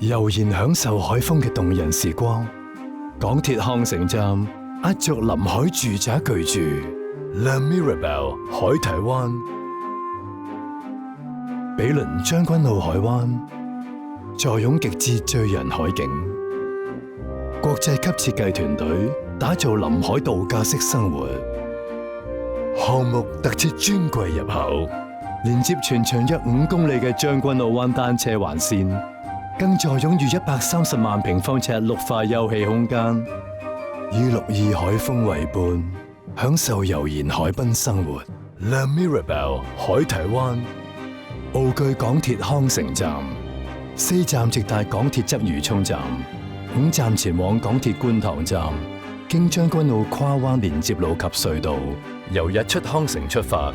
悠然享受海風嘅動人時光。港鐵康城站壓軸臨海住宅巨住 Le Mirabelle 海堤灣，毗鄰將軍澳海灣，坐擁極致醉人海景。國際級設計團隊打造臨海度假式生活，項目特設專櫃入口，連接全長約5公里嘅將軍澳灣單車環線，更坐擁逾130萬平方尺綠化休憩空間，以綠意海風為伴，享受悠然海濱生活。Le Mirabelle 海堤灣，傲具港鐵康城站，4站直達港鐵鰂魚涌站，5站前往港鐵觀塘站，經將軍澳跨灣連接路及隧道，由日出康城出發，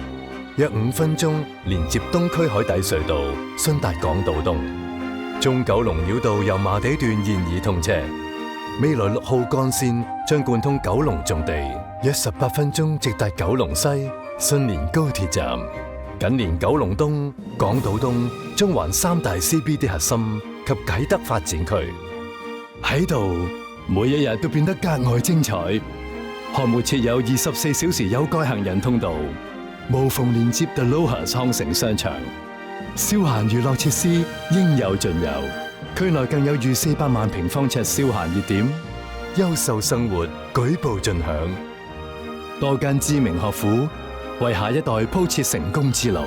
約5分鐘連接東區海底隧道，順達港島東。中九龍繞道油麻地段現已通車，未來6號幹線將貫通九龍重地，約18分鐘直達九龍西順連高鐵站，緊連九龍東、港島東、中環3大 CBD 核心及啟德發展區。喺度，每一日都變得格外精彩。項目設有24小時有蓋行人通道，無縫連接 The Lohas 康城商場，消閒娛樂設施應有盡有。區內更有逾400萬平方尺消閒熱點，優秀生活舉步盡享。多間知名學府為下一代鋪設成功之路，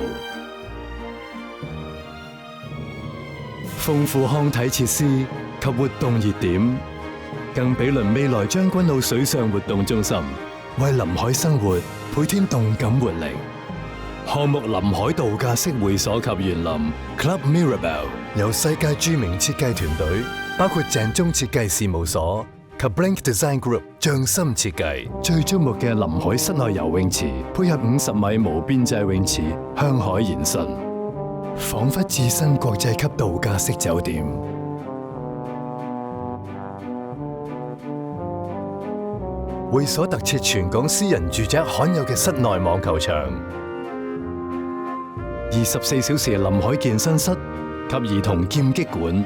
豐富康體設施及活動熱點，更毗鄰未來將軍澳水上活動中心，為臨海生活倍添動感活力。項目臨海度假式會所及園林 Club Mirabelle 由世界著名設計團隊，包括鄭中設計事務所及 Blink Design Group 匠心設計，最矚目嘅臨海室內游泳池，配合50米無邊際泳池向海延伸，仿佛置身國際級度假式酒店。會所特設全港私人住宅罕有嘅室內網球場，24小時臨海健身室及兒童劍擊館，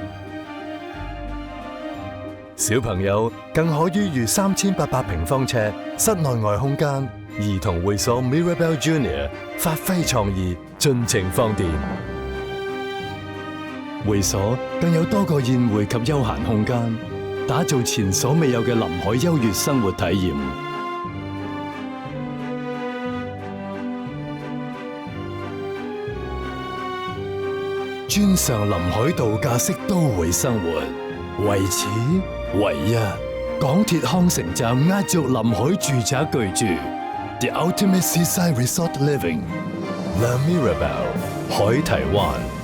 小朋友更可於逾3800平方尺室內外空間兒童會所 Mirabelle Junior 發揮創意，盡情放電。會所更有多個宴會及休閒空間，打造前所未有嘅臨海優越生活體驗。專上臨海度假式都會生活，為此唯一港鐵康城站壓軸臨海住宅巨住 The Ultimate Seaside Resort Living Le Mirabelle 海堤灣。